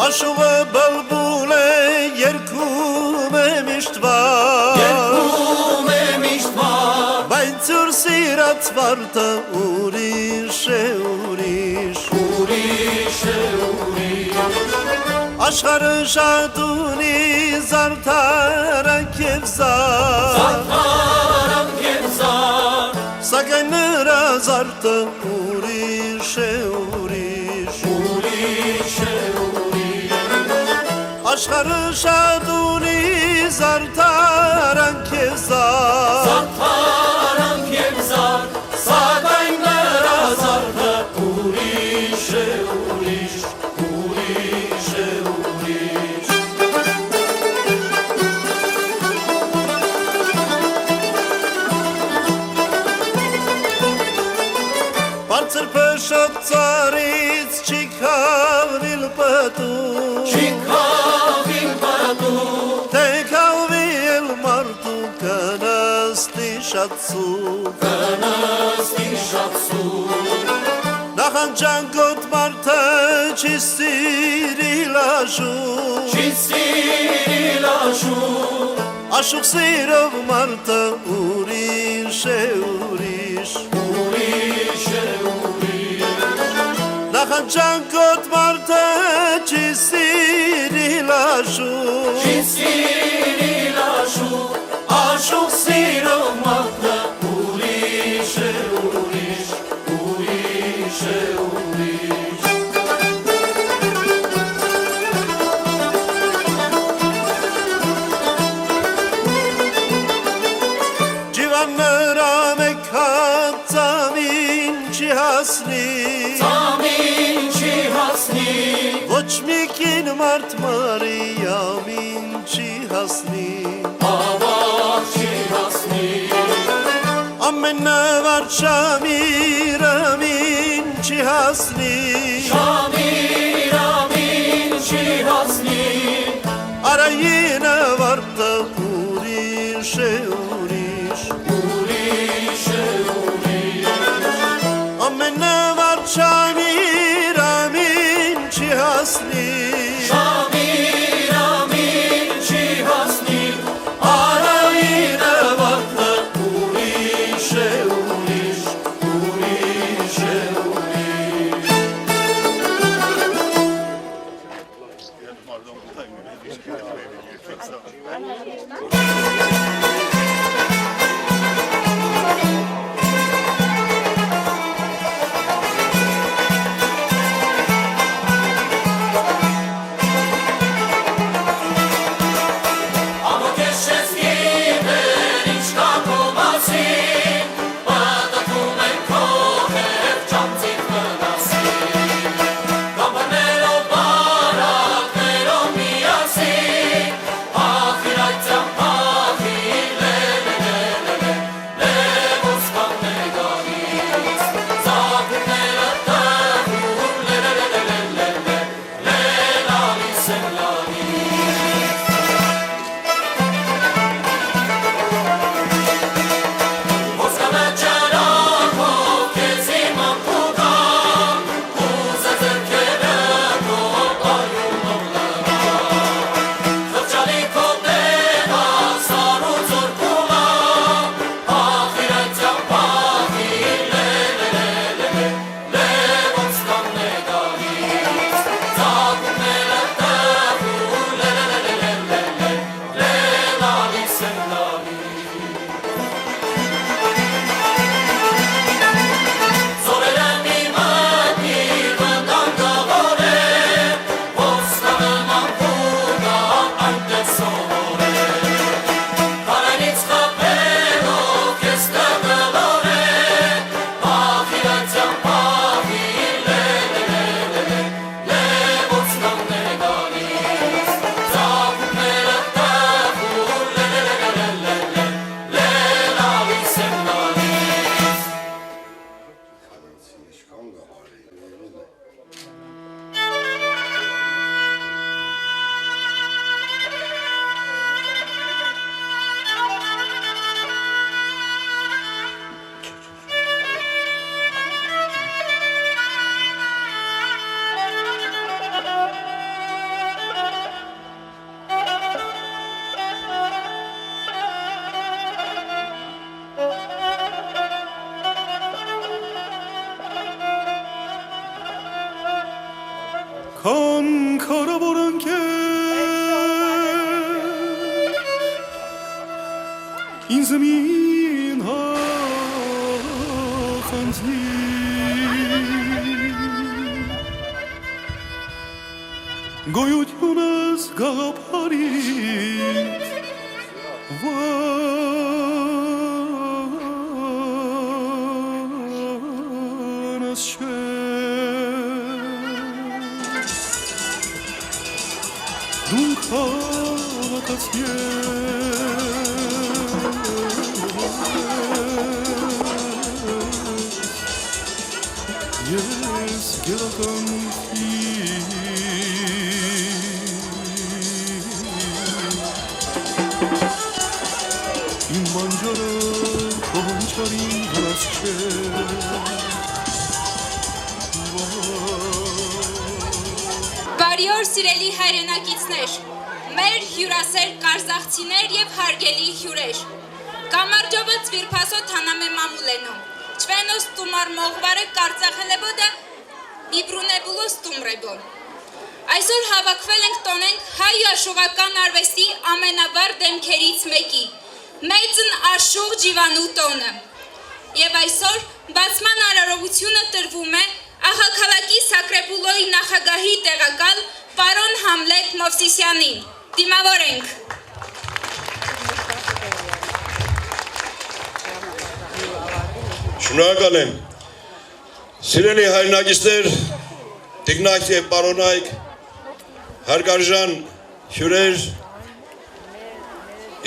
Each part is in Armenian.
Աշուղը բլբուլ է երգում է միշտ վար Բայց ուր սիրած վարդը ուրիշ է Աշխարհը շատ ունի զարդարանք և զար Սակայն նրա զարդը ուրիշ է Աշխարհը շատ ունի զարդարանք և զար Սակայն նրա զարդը ուրիշ է Բարձր փշոտ ծառից չի քավիլ պտու Թե քավի էլ մարդու կնստի շատսու Նախանջանքոտ մարդը չի սիրիլ աշու Աշուղ սիրով մարդը ուրիշ է Նախանջանքոտ մարդը չի սիրիլ աշու Աշուղ սիրով մարդը ուրիշ է Ջիվան նրա մեկ հացամին չի հասնի Ոչ մի կին մարդ Մարիամին չի հասնի Ամեն նվար Շամիրամին չի հասնի Արայի նվարդը ուրիշ է Ամեն նվար Շամիրամին չի հասնի Արայի նվարդը ուրիշ է Քանքարավոր ընկեր ինձ մին հախանձի գոյությունս գաղափարից վանս չէ դու քաղաքաց ես գերականքի իմ բանջարը խողնչարի վրաց չէ Բարի օր սիրելի հայրենակիցներ, մեր հյուրասեր կարզախցիներ և հարգելի հյուրեր, կամարջովը ծվիրպասո թանամե մամուլենում, չվենոս տումար մողվարը կարծախել է բոդը բիբրունեբուլոս տումրեբոն։ Այսօր հավաքվել ենք տոնենք հայ աշուղական արվեստի ամենավառ դեմքերից մեկի, մեծն աշուղ ջիվանու տոնը։ Եվ այսօր բացման արարողությունը տրվում է աղաքավակի Սակրեպուլոյի նախագահի տեղակալ պարոն Համլետ Մովսիսյանին։ Դիմավորենք։ Շնորհակալ եմ։ Սիրելի հայրենակիցներ, տիկնակ և պարոնայք, հարգարժան հյուրեր,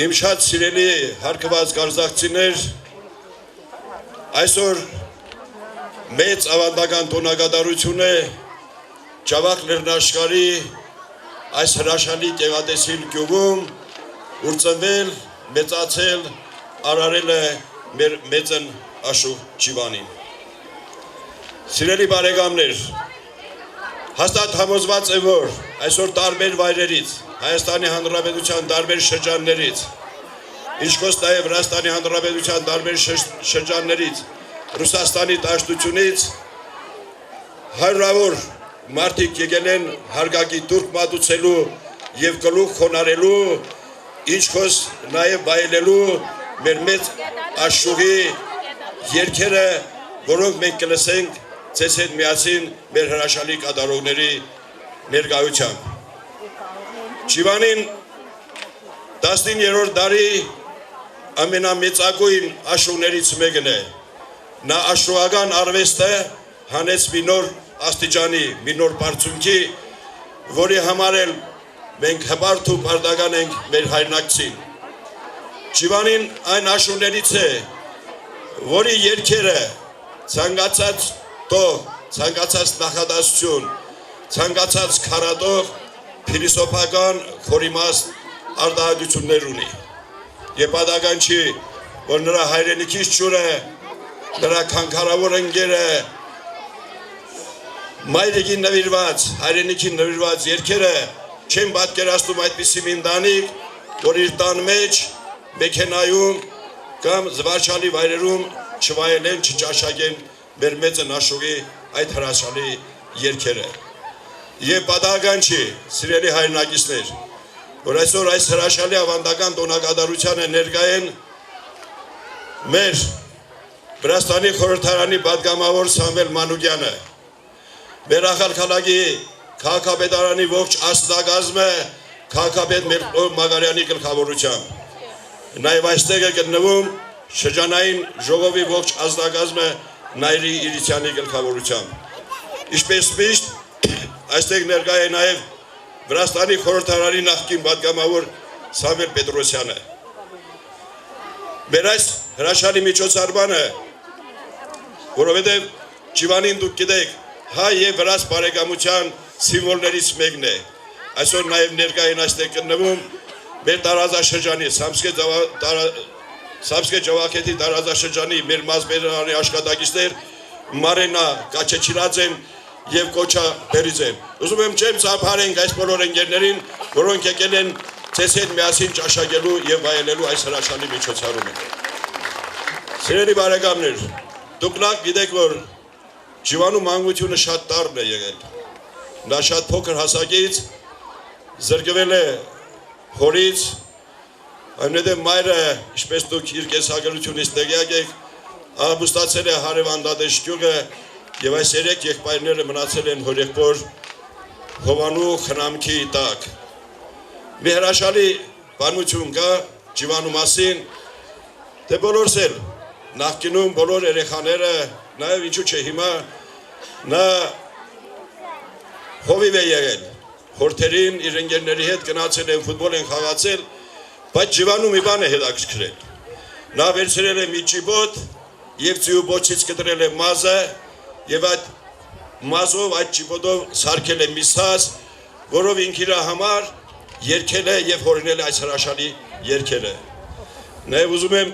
իմ շատ սիրելի հարգված կարզախցիներ, այսօր մեծ ավանդական տոնակատարություն է Ջավախ լեռնաշխարհի այս հրաշալի գեղատեսիլ գյուղում, ուր ծնվել, մեծացել, արարել է մեր մեծն աշուղ Ջիվանին։ Սիրելի բարեկամներ, հաստատ համոզված եմ, որ այսօր տարբեր վայրերից, Հայաստանի Հանրապետության տարբեր շրջաններից, ինչպես նաև Վրաստանի Հանրապետության տարբեր շրջաններից, Ռուսաստանի Դաշնությունից հարյուրավոր մարդիկ եկել են հարգակի տուրք մատուցելու և գլուխ խոնարհելու, ինչպես նաև վայելելու մեր մեծ աշուղի երգերը, որոնք մենք կլսենք ձեզ հետ միասին մեր հրաշալի կատարողների ներկայությամբ։ Ջիվանին 19-րդ դարի ամենամեծագույն աշուղներից մեկն է։ Նա աշուղական արվեստը հանեց մի նոր աստիճանի, մի նոր բարձունքի, որի համար էլ մենք հպարտ ու պարտական ենք մեր հայրենակցին։ Ջիվանին այն աշուղներից է, որի երգերը ցանկացած տող, ցանկացած նախադասություն, ցանկացած քարատող փիլիսոփական խորիմաստ արտահայտություններ ունի։ Եվ պատահական չի, որ նրա հայրենիքից ջուրը, նրա քանքարավոր ընկերը, մայրիկին նվիրված, հայրենիքին նվիրված երգերը չեն պատկերացնում այդպիսի մի ընտանիք, որ իր տան մեջ, մեքենայում կամ զվարճալի վայրերում չվայելեն, չճաշակեն մեր մեծն աշուղի այդ հրաշալի երգերը։ Եվ պատահական չի, սիրելի հայրենակիցներ, որ այսօր այս հրաշալի ավանդական տոնակատարությանը ներկա են մեր Վրաստանի խորհրդարանի պատգամավոր Սամվել Մանուկյանը, մեր ախալքալակի քաղաքապետարանի ողջ աստղագազմը քաղաքապետ Մերկո Մագարյանի գլխավորությամբ։ Նաև այստեղ է գտնվում շրջանային ժողովի ողջ աստղագազմը Նայիրի Իրիցյանի գլխավորությամբ։ Ինչպես միշտ այստեղ ներկա է նաև Վրաստանի խորհրդարանի նախկին պատգամավոր Սամվել Պետրոսյանը։ Մեր այս հրաշալի միջոցառմանը, որովհետև Ջիվանին դուք գիտեք, հայ և վրաց բարեկամության սիմվոլներից մեկն է։ Այսօր նաև ներկա են այստեղ գտնվում մեր տարածաշրջանի, Սամսկե Ջավախեթի տարածաշրջանի մեր մարզպետարանի աշխատակիցներ Մարենա Կաչեչիրաձեն և Կոչա Բերիձեն։ Ուզում եմ չեմ ծափարենք այս բոլոր ընկերներին, որոնք եկել են ձեզ հետ միասին ճաշակելու և վայելելու այս հրաշալի միջոցառումը։ Սիրելի բարեկամներ, դուք լավ գիտեք, որ Ջիվանու մանկությունը շատ տարբեր է եղել։ նա շատ փոքր հասակից զրկվել է հորից, այնուհետև մայրը, ինչպես դուք իր կեսագրությունից տեղյակ եք, աղբուստացել է Հարևան գյուղը եւ այս 3 եղբայրները մնացել են հորեղբոր Հովանու խնամքի տակ։ Մի հրաշալի բանություն կա Ջիվանու մասին, թե բոլորս էլ նախկինում բոլոր երեխաները, նաեւ ինչու՞ չէ հիմա նա հովիվ է եղել, հորթերին իր ընկերների հետ գնացել են, ֆուտբոլ են խաղացել, բայց Ջիվանու մի բան է հետաքրքրել։ Նա վերցրել է մի ճիբոտ եւ ճիբոտից կտրել է մազը եւ այդ մազով այդ ճիբոտով սարքել է մի սազ, որով ինքն իր համար երգել է եւ հորինել այս հրաշալի երգերը։ Նաեւ ուզում եմ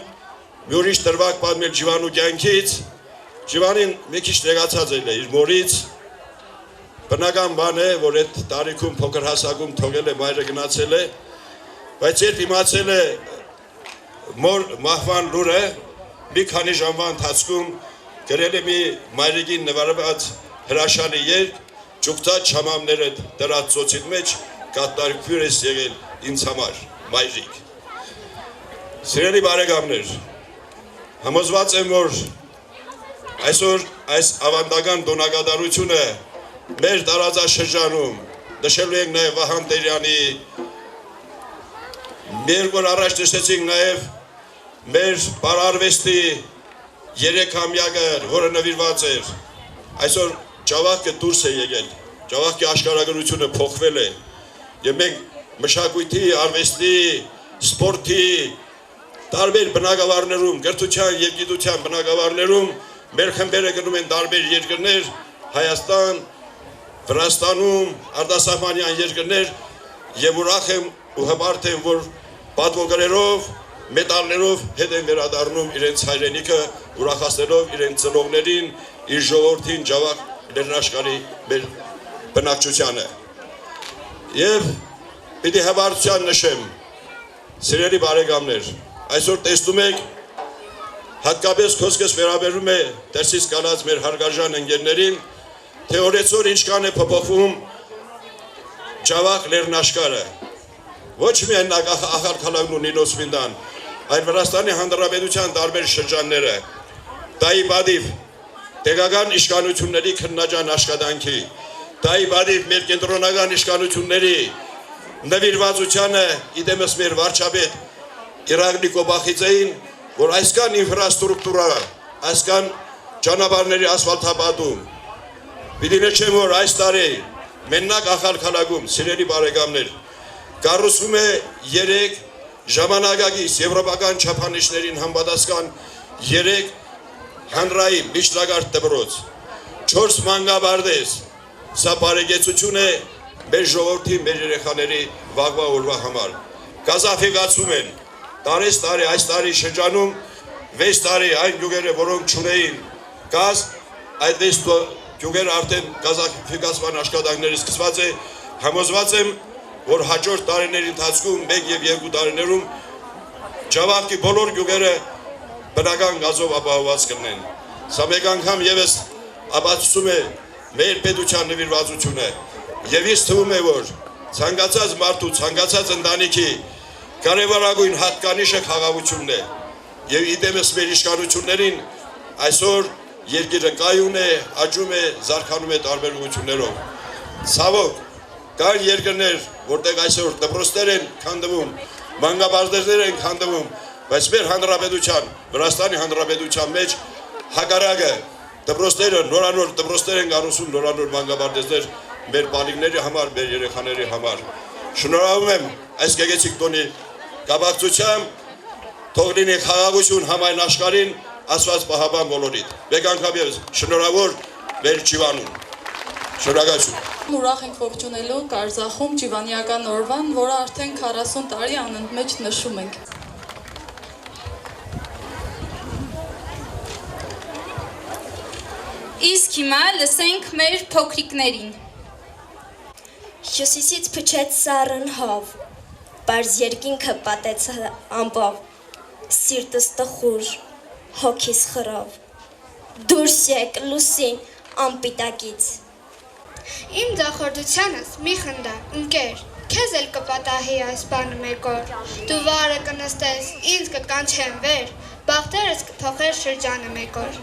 մի ուրիշ դրվագ պատմել Ջիվանու կյանքից։ Ջիվանին մի քիչ տեղացած է իր մորից։ Բնական բան է, որ այդ տարիքում փոքր հասակում թողել է, մայրը գնացել է, բայց երբ իմացել է մոր մահվան լուրը, մի քանի ժամվա ընթացքում գրել է մի մայրիկին նվիրված հրաշալի երգ, ճուկտած շամամները դրած ծոցի մեջ կատարքյուր ես եղել ինձ համար, մայրիկ։ Սիրելի բարեկամներ, համոզված եմ, որ այսօր այս ավանդական տոնակատարությունը մեր տարածաշրջանում նշելու ենք նաև Վահան Տերյանի, մեր որ առաջ նշեցինք նաև մեր բարարվեստի 3-ամյակը, որը նվիրված էր, այսօր Ջավախքը դուրս է եկել, Ջավախքի աշխարհագրությունը փոխվել է, եւ մենք մշակույթի, արվեստի, սպորտի տարբեր բնակավարներում, գրթության եւ գիտության բնակավարներում մեր խմբերը գնում են տարբեր երկրներ, Հայաստան, Վրաստանում, արտասահմանյան երկրներ եւ ուրախ եմ ու հպարտ եմ, որ պատվոգրերով, մեդալներով հետ են վերադառնում իրենց հայրենիքը, ուրախացնելով իրենց ծնողներին, իր ժողովրդին, Ջավախ լեռնաշխարհի մեր բնակչությանը։ Եվ պիտի հպարտության նշեմ, սիրելի բարեկամներ, այսօր տեսնում եք, հատկապես խոսքս վերաբերում է դերսից գալած մեր հարգարժան ընկերներին, թե օրեցօր ինչքան է փոփոխվում Ջավախ լեռնաշխարհը։ Ոչ միայն ախալքալագն ու Նինոսվինդան, այլ Վրաստանի Հանրապետության տարբեր շրջանները, դայի բադիվ տեղական իշխանությունների քննաջան աշխատանքի, դայի բադիվ մեր կենտրոնական իշխանությունների նվիրվածությանը իդեմս մեր վարչապետ Իրակլի Կոբախիձեին, որ այսքան ինֆրաստրուկտուրա, այսքան ճանապարհների ասֆալտապատում, պիտի նշեմ, որ այս տարի մենակ ախալքալագում, սիրելի բարեկամներ, կառուցվում է 3 ժամանակակից եվրոպական չափանիշներին համապատասխան 3 հանրային միջնակարգ դպրոց, 4 մանկաբարձ, սա բարեկեցություն է մեր ժողովրդի, մեր երեխաների վաղվա օրվա համար։ Գազաֆիկացում են տարեց տարի, այս տարի շրջանում 6 տարի այն գյուղերը, որոնք չունեին գազ, այդ 6 գյուղերը արդեն գազաֆիկացման աշխատանքները սկսված է, համոզված եմ, որ հաջորդ տարիների ընթացքում 1 եւ 2 տարիներում Ջավախքի բոլոր գյուղերը բնական գազով ապահովված կլինեն։ Սա մեկ անգամ եւս ապացուցում է մեր պետության նվիրվածությունը եւ ինձ թվում է, որ ցանկացած մարդու, ցանկացած ընտանիքի կարևորագույն հատկանիշը խաղաղությունն է եւ իդեմս մեր իշխանություններին այսօր երկիրը կայուն է, աճում է, զարգանում է տարբեր ուղղություններով։ Ցավոք, կան երկրներ, որտեղ այսօր դպրոցներ են քանդվում, մանկաբարձներ են քանդվում, բայց մեր հանրապետության, Վրաստանի հանրապետության մեջ հակառակը դպրոցները, նորանոր դպրոցներ են կառուցում, նորանոր մանկաբարձներ մեր բալիկների համար, մեր երեխաների համար։ Շնորհավորում եմ այս գեղեցիկ տոնի կապակցությամբ, թող լինի խաղաղություն համայն աշխարհին, Աստված պահապան բոլորիդ։ Մեկ անգամ եւս շնորհավոր մեր Ջիվանուն։ Շնորհակալություն։ Ուրախ ենք ողջունելու Կարզախում Ջիվանիական օրվան, որը արդեն 40 տարի անընդմեջ նշում ենք։ Իսկ հիմա լսենք մեր փոքրիկներին։ Հյուսիսից փչեց սառն հավ, պարզ երկինքը պատեց ամբավ, սիրտս տխուր, հոգիս խռավ, դուրս եկ լուսին անպիտակից, Իմ ձախորդությանս մի խնդա, ընկեր, քեզ էլ կպատահի այս բանը մեկ օր, դու վարը կնստես, ինձ կկանչեմ վեր, բախտերս կփոխեր շրջանը մեկ օր։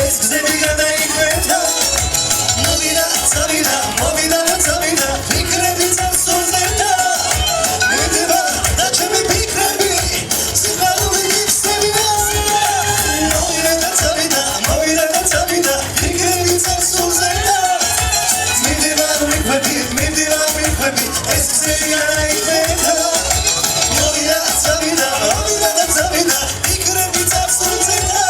es gzebira da ikweta Movida, zavida, Fikrebi car suzeta Mideva, da će mi pikrebi Zihvalili mi sevina Movida, Fikrebi car suzeta Mideva, mikvebi Es gzebira da ikweta Movida, zavida, Fikrebi car suzeta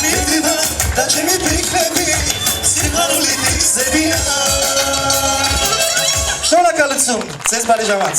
Mideva, da će mi pikrebi Zihvalili mi sevina Շնորհակալություն, ձեզ բարի ժամանց։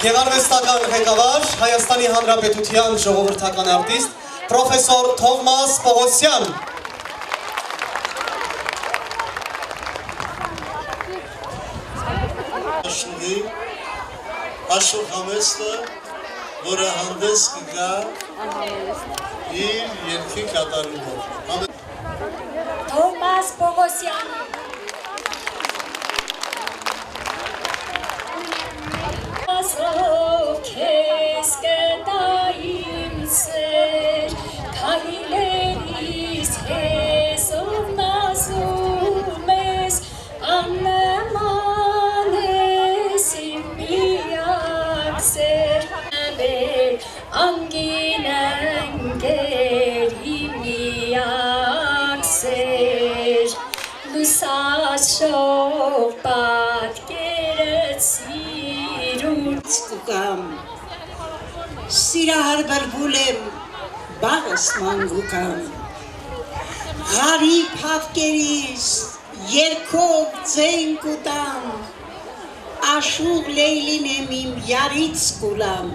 Գեղարվեստական ղեկավար Հայաստանի Հանրապետության ժողովրդական արտիստ պրոֆեսոր Թովմաս Պողոսյան։ Աշխուղ համեստը, որը հանդես կգա իր երկի կատարումով։ Թովմաս Պողոսյան Քեզ կտայիմ սեր, քայլերիս հեզով նազում ես, աննման ես իմ միակ սեր, անգին ընկեր իմ միակ սեր, լուսաշող պատկերդ կուկամ, սիրահար բրբուլեմ, բաղս մանգուկամ, ғարիբ հավկերիս, երկով ձեն կուտամ, աշուղ լեյլին եմ իմ յարից կուլամ,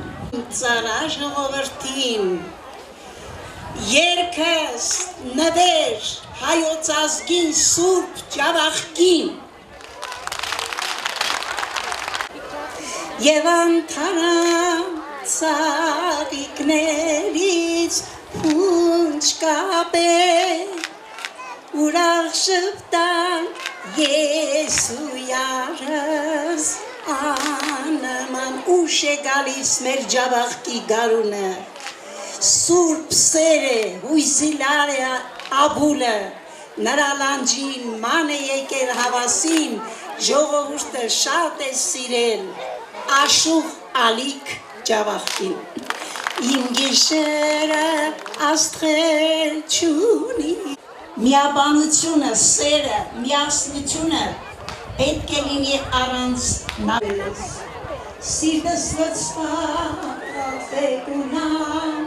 ծարա ժողովրդին, երկս նվեր հայոց ազգին սուրբ ճավախքին, Եվ անթարամ ծաղիկներից հունչ կապել, ուրախ շպտան ես ու յարս, անման ուշ է գալիս մեր ջավախքի գարունը, սուրբ սերը, հույզիլար է աբուլը, նրա լանջին ման է եկել հավասին, ժողովուրդը շատ է սիրել, Աշուղ ալիք ջավախքին, իմ գիշերը աստղեր չունի, միաբանությունը, սերը, միասնությունը պետք է լինի առանց նավելս, սիրտս լծված է կունամ,